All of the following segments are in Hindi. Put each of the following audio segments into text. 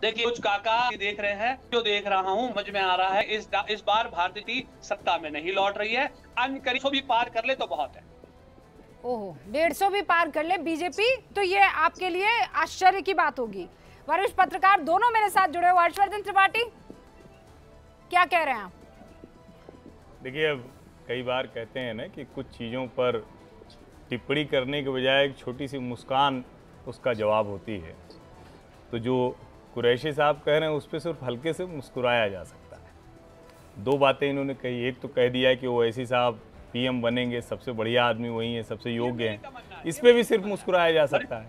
देखिए कुछ काका देख रहे हैं, जो देख रहा हूँ समझ में आ रहा है इस बार भारतीय सत्ता में नहीं लौट रही है। अन्य करीब भी पार कर ले तो बहुत है। ओहो, 150 भी पार कर ले बीजेपी तो ये आपके लिए आश्चर्य की बात होगी। वरिष्ठ पत्रकार दोनों मेरे साथ जुड़े हुए, हर्षवर्धन त्रिपाठी क्या कह रहे हैं आप? देखिए, अब कई बार कहते हैं ना कि कुछ चीज़ों पर टिप्पणी करने के बजाय एक छोटी सी मुस्कान उसका जवाब होती है। तो जो कुरैशी साहब कह रहे हैं उस पर सिर्फ हल्के से मुस्कुराया जा सकता है। दो बातें इन्होंने कही, एक तो कह दिया है कि ओवैसी साहब पीएम बनेंगे, सबसे बढ़िया आदमी वही है, सबसे योग्य हैं, इस पे भी सिर्फ मुस्कुराया जा सकता है।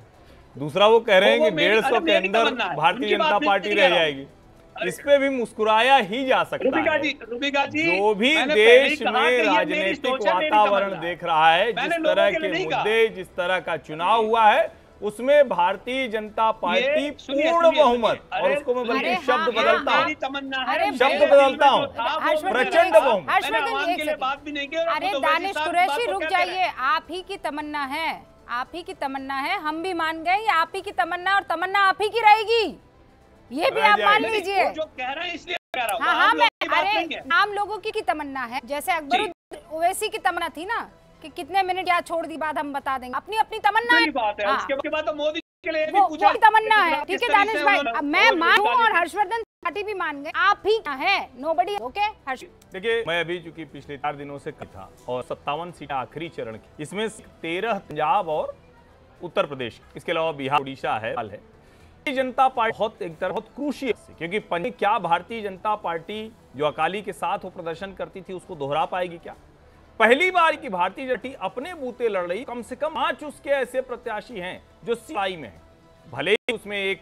दूसरा वो कह रहे हैं कि 150 के अंदर भारतीय जनता पार्टी रह जाएगी, इस पे भी मुस्कुराया ही जा सकता है। जो भी देश में राजनीतिक वातावरण देख रहा है, जिस तरह के मुद्दे, जिस तरह का चुनाव हुआ है, उसमें भारतीय जनता पार्टी पूर्ण बहुमत, और उसको मैं बल्कि शब्द बदलता हूँ, प्रचंड बहुमत। अरे दानिश कुरैशी रुक जाइए, आप ही की तमन्ना है, आप ही की तमन्ना है, हम भी मान गए, आप ही की तमन्ना, और तमन्ना आप ही की रहेगी, ये भी आप मान लीजिए। जो कह रहे हैं इसलिए कह रहा हूं। हाँ, अरे आम लोगों की तमन्ना है, जैसे अकबरुद्दीन ओवैसी की तमन्ना थी ना कि कितने मिनट या छोड़ दी बात हम बता देंगे, अपनी अपनी तमन्ना है। बात है। उसके बाद तो मोदी के लिए भी वो पूछा, तमन्ना है। ठीक है दानिश भाई, अब मैं मानूं और हर्षवर्धन त्रिपाठी भी मान गए, आप ही है, नोबडी। ओके देखिए, मैं अभी चूंकि पिछले 4 दिनों से था और 57 सीटें आखिरी चरण की, इसमें 13 पंजाब और उत्तर प्रदेश, इसके अलावा बिहार, उड़ीसा है। भारतीय जनता पार्टी बहुत क्रूशियल, क्योंकि क्या भारतीय जनता पार्टी जो अकाली के साथ वो प्रदर्शन करती थी उसको दोहरा पाएगी क्या? पहली बार की भारतीय जनता पार्टी अपने बूते लड़ रही, कम से कम 5 उसके ऐसे प्रत्याशी हैं जो सीआई में हैं। भले ही उसमें एक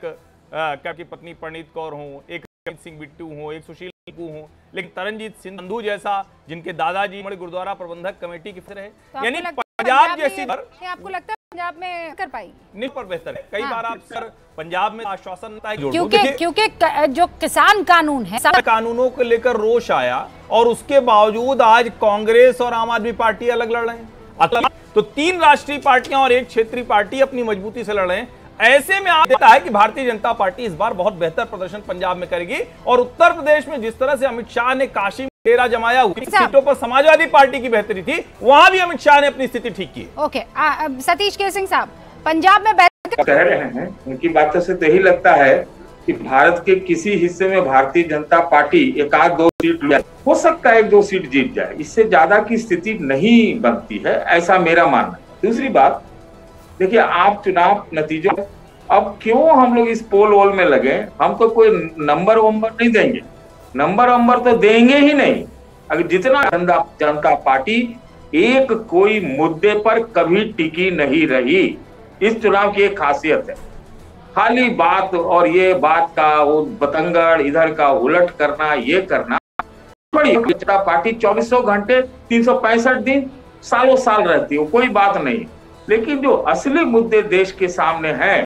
क्या की पत्नी परनीत कौर हो, एक सिंह बिट्टू हो, एक सुशील हो, लेकिन तरनजीत सिंह संधू जैसा, जिनके दादाजी गुरुद्वारा प्रबंधक कमेटी की फिर है, यानी पंजाब जैसी। आपको लगता है पंजाब में कर पाएगी? नहीं, पर बेहतर है। कई बार आप सर पंजाब में आश्वासन क्योंकि जो किसान कानून है, कानूनों को लेकर रोष आया, और उसके बावजूद आज कांग्रेस और आम आदमी पार्टी अलग लड़ रहे हैं। तो 3 राष्ट्रीय पार्टियां और 1 क्षेत्रीय पार्टी अपनी मजबूती से लड़ रहे हैं। ऐसे में आप देखता है कि भारतीय जनता पार्टी इस बार बहुत बेहतर प्रदर्शन पंजाब में करेगी, और उत्तर प्रदेश में जिस तरह से अमित शाह ने काशी में डेरा जमाया, सीटों पर समाजवादी पार्टी की बेहतरी थी, वहां भी अमित शाह ने अपनी स्थिति ठीक की। ओके, सतीश के सिंह साहब, पंजाब में कह रहे हैं, उनकी बातों से तो यही लगता है कि भारत के किसी हिस्से में भारतीय जनता पार्टी 1-2 सीट ले, हो सकता है 1-2 सीट जीत जाए, इससे ज्यादा की स्थिति नहीं बनती है, ऐसा मेरा मानना है। दूसरी बात, देखिए, आप चुनाव नतीजों, अब क्यों हम लोग इस पोल वोल में लगे? हम तो कोई नंबर वंबर नहीं देंगे, नंबर वंबर तो देंगे ही नहीं। अगर जितना जनता पार्टी एक कोई मुद्दे पर कभी टिकी नहीं रही, इस चुनाव की एक खासियत है। खाली बात और ये बात का वो बतंगड़ इधर का उलट करना, ये करना, बड़ी जनता पार्टी 2400 घंटे 365 दिन सालों साल रहती है, कोई बात नहीं। लेकिन जो असली मुद्दे देश के सामने हैं,